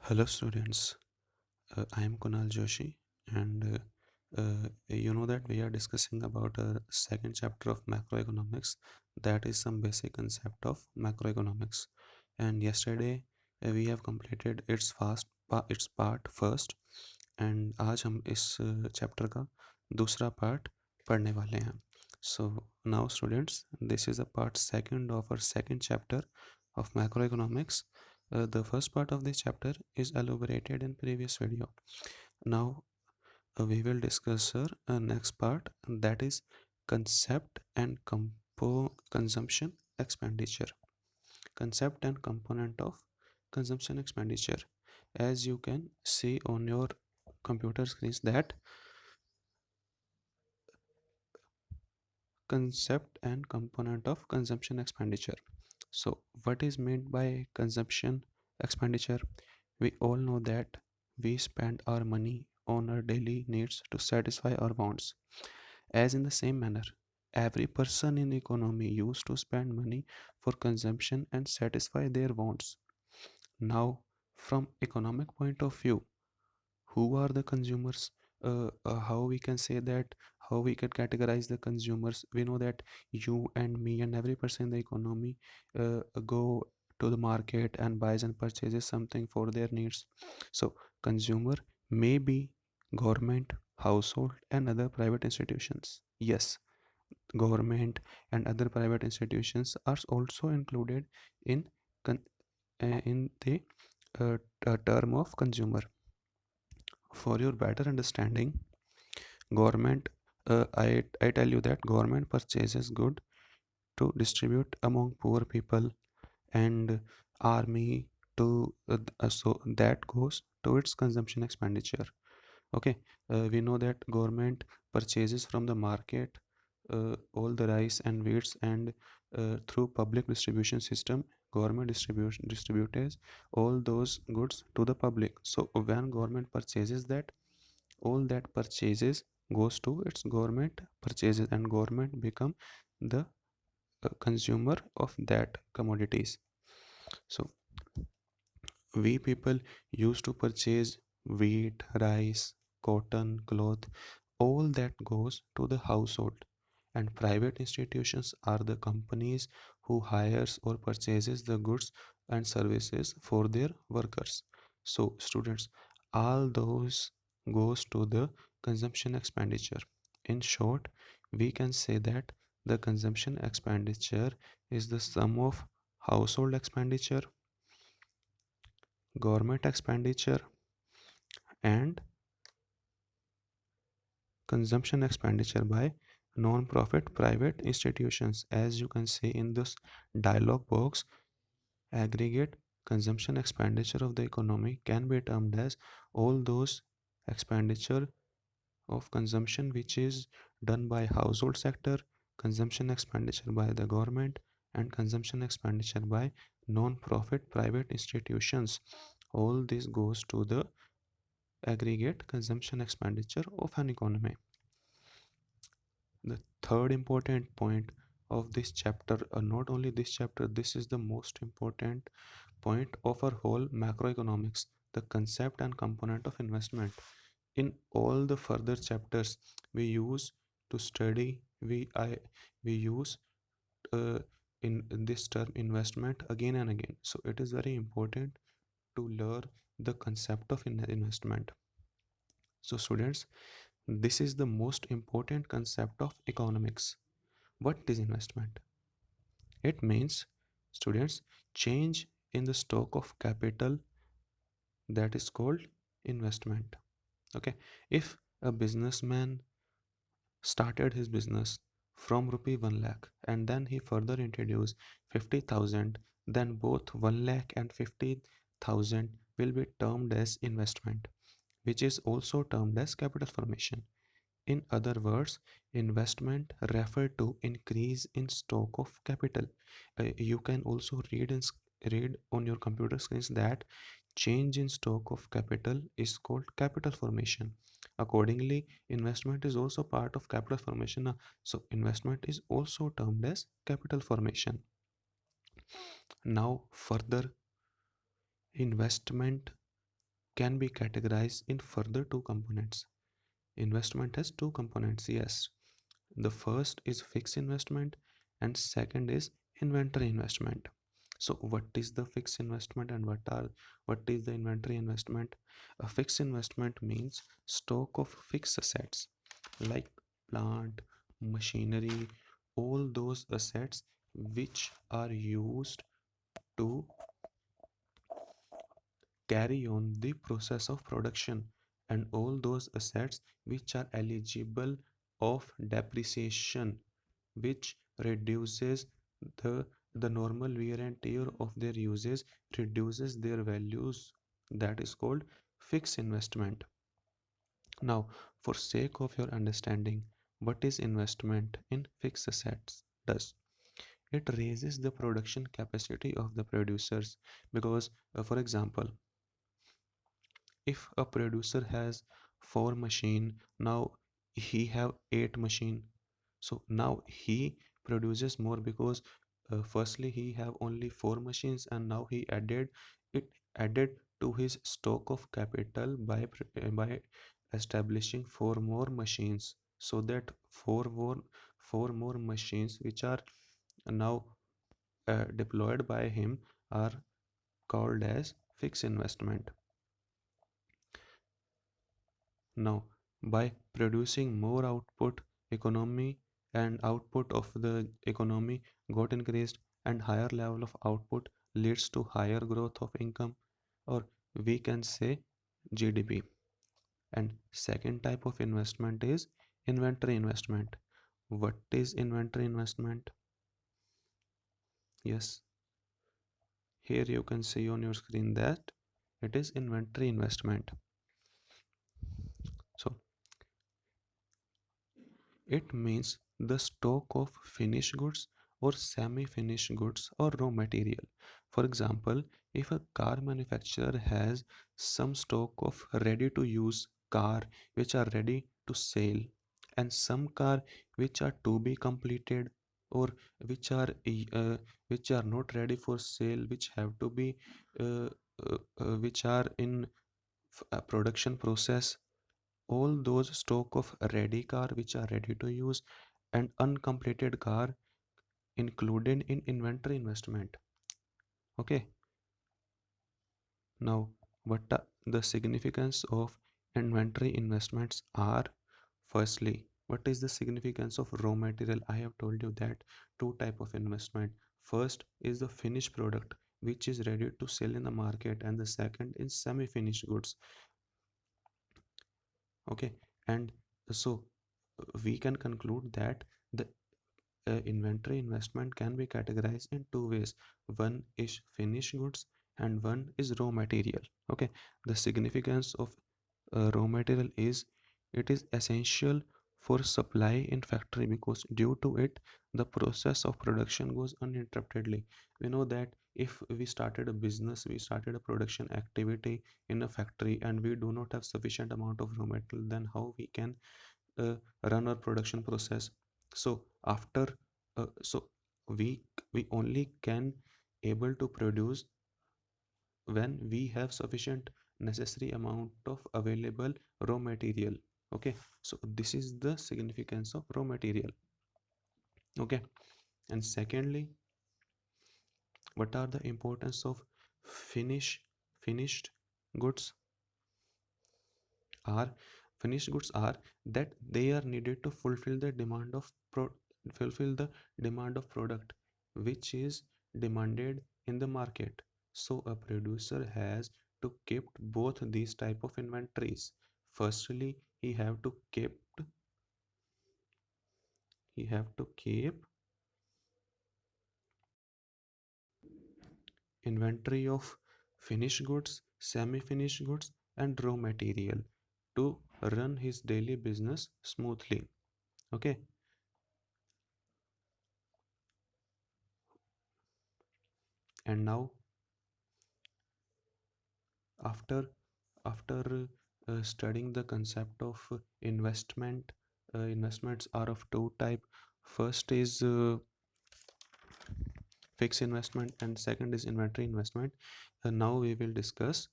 Hello, students. I am Kunal Joshi, and you know that we are discussing about a second chapter of macroeconomics. That is some basic concept of macroeconomics. And yesterday we have completed its part first, and आज हम इस chapter का दूसरा part पढ़ने वाले हैं. So now, students, this is a part second of our second chapter of macroeconomics. The first part of this chapter is elaborated in previous video. Now we will discuss next part, that is concept and consumption expenditure. Concept and component of consumption expenditure. As you can see on your computer screens that concept and component of consumption expenditure. So what is meant by consumption expenditure? We all know that we spend our money on our daily needs to satisfy our wants. As in the same manner, every person in the economy used to spend money for consumption and satisfy their wants. Now, from economic point of view, who are the consumers? How we can say that, how we can categorize the consumers? We know that you and me and every person in the economy go to the market and buys and purchases something for their needs. So consumer may be government, household, and other private institutions. Yes, government and other private institutions are also included in con- in the term of consumer. For your better understanding, government I tell you that government purchases good to distribute among poor people, and army to so that goes to its consumption expenditure. Okay, we know that government purchases from the market all the rice and wheats, and through public distribution system, government distributes all those goods to the public. So when government purchases that, all that purchases goes to its government purchases, and government become the consumer of that commodities. So we people used to purchase wheat, rice, cotton, cloth, all that goes to the household, and private institutions are the companies who hires or purchases the goods and services for their workers. So students, all those goes to the consumption expenditure. In short, we can say that the consumption expenditure is the sum of household expenditure, government expenditure, and consumption expenditure by non-profit private institutions. As you can see in this dialog box, aggregate consumption expenditure of the economy can be termed as all those expenditure of consumption which is done by household sector, consumption expenditure by the government, and consumption expenditure by non-profit private institutions. All this goes to the aggregate consumption expenditure of an economy. The third important point of this chapter, not only this chapter, this is the most important point of our whole macroeconomics, the concept and component of investment. In all the further chapters, we use to study, we use uh, in this term investment again and again. So it is very important to learn the concept of investment. So students, this is the most important concept of economics. What is investment? It means, students, change in the stock of capital, that is called investment. Okay, if a businessman started his business from rupee 1 lakh and then he further introduced 50,000, then both 1 lakh and 50,000 will be termed as investment, which is also termed as capital formation. In other words, investment refer to increase in stock of capital. You can also read on your computer screens that change in stock of capital is called capital formation. Accordingly, investment is also part of capital formation. So investment is also termed as capital formation. Now further, investment can be categorized in further two components. Investment has two components, yes. The first is fixed investment and second is inventory investment. So what is the fixed investment and what is the inventory investment? A fixed investment means stock of fixed assets like plant, machinery, all those assets which are used to carry on the process of production, and all those assets which are eligible of depreciation, which reduces the the normal wear and tear of their uses, reduces their values. That is called fixed investment. Now, for sake of your understanding, what is investment in fixed assets does? It raises the production capacity of the producers, because for example, if a producer has four machine, now he have eight machine, so now he produces more because firstly he have only four machines and now he added to his stock of capital by establishing four more machines, so that four more machines which are now deployed by him are called as fixed investment. Now, by producing more output, economy and output of the economy got increased, and higher level of output leads to higher growth of income, or we can say GDP. And second type of investment is inventory investment. What is inventory investment? Yes, here you can see on your screen that it is inventory investment. So it means the stock of finished goods or semi-finished goods or raw material. For example, if a car manufacturer has some stock of ready-to-use car which are ready to sell, and some car which are to be completed, or which are uh, which are not ready for sale, which have to be which are in production process, all those stock of ready car which are ready to use and uncompleted car included in inventory investment. Okay, now what the significance of inventory investments are? Firstly, what is the significance of raw material? I have told you that two type of investment. First is the finished product which is ready to sell in the market, and the second is semi finished goods. Okay, and so we can conclude that the inventory investment can be categorized in two ways. One is finished goods and one is raw material. Okay, the significance of raw material is it is essential for supply in factory, because due to it the process of production goes uninterruptedly. We know that if we started a business, we started a production activity in a factory, and we do not have sufficient amount of raw material, then how we can uh, run our production process? So after so we we only can able to produce when we have sufficient necessary amount of available raw material. Okay, so this is the significance of raw material. Okay, and secondly, what are the importance of finished goods? Are finished goods are that they are needed to fulfill the fulfill the demand of product which is demanded in the market. So a producer has to keep both these type of inventories. Firstly, he have to keep inventory of finished goods, semi-finished goods and raw material to run his daily business smoothly. Okay, and now after studying the concept of investment, investments are of two type. First is fixed investment and second is inventory investment. Now we will discuss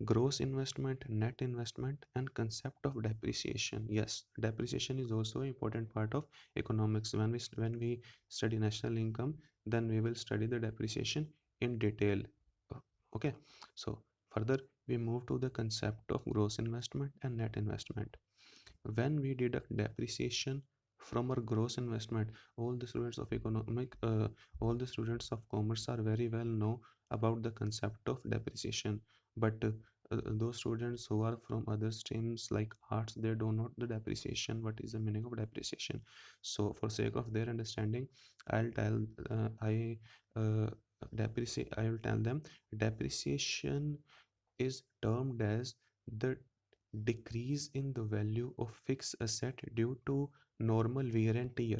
gross investment, net investment, and concept of depreciation. Yes, depreciation is also an important part of economics. When we study national income, then we will study the depreciation in detail. Uh, okay, so further we move to the concept of gross investment and net investment. When we deduct depreciation from our gross investment, all the students of economic all the students of commerce are very well know about the concept of depreciation, but those students who are from other streams like arts, they don't know the depreciation, what is the meaning of depreciation. So for sake of their understanding, I'll tell I depreciate I will tell them depreciation is termed as the decrease in the value of fixed asset due to normal wear and tear.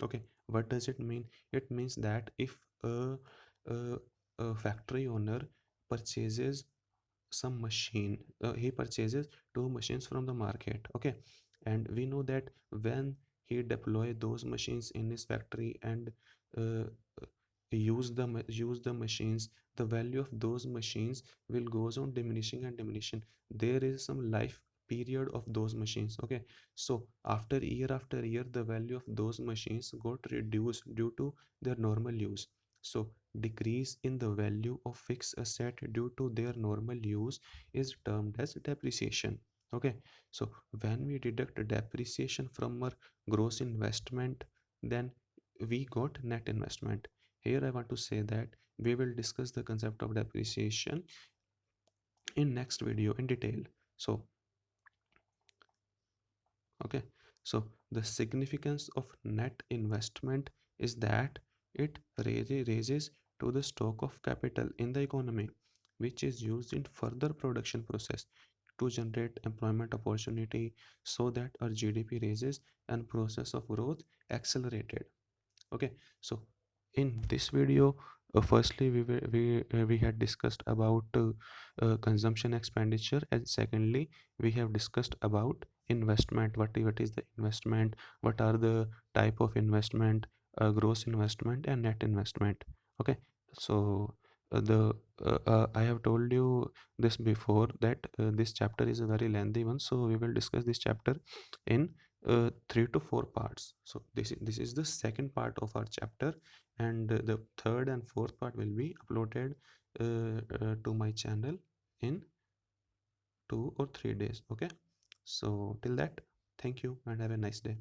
Okay, what does it mean? It means that if a, a factory owner purchases some machine, he purchases two machines from the market. Okay, and we know that when he deploy those machines in his factory and uh, use the machines, the value of those machines will goes on diminishing and diminishing. There is some life period of those machines. Okay, so after year the value of those machines got reduced due to their normal use. So decrease in the value of fixed asset due to their normal use is termed as depreciation. Okay, so when we deduct depreciation from our gross investment, then we got net investment. Here I want to say that we will discuss the concept of depreciation in next video in detail. So okay, so the significance of net investment is that it raises to the stock of capital in the economy, which is used in further production process to generate employment opportunity, so that our GDP raises and process of growth accelerated. Okay, so in this video, firstly we had discussed about consumption expenditure, and secondly we have discussed about investment. What is the investment, what are the type of investment, gross investment and net investment. Okay, so I have told you this before that this chapter is a very lengthy one, so we will discuss this chapter in 3 to 4 parts. So this is the second part of our chapter, and the third and fourth part will be uploaded to my channel in 2 or 3 days. Okay, so till that, thank you and have a nice day.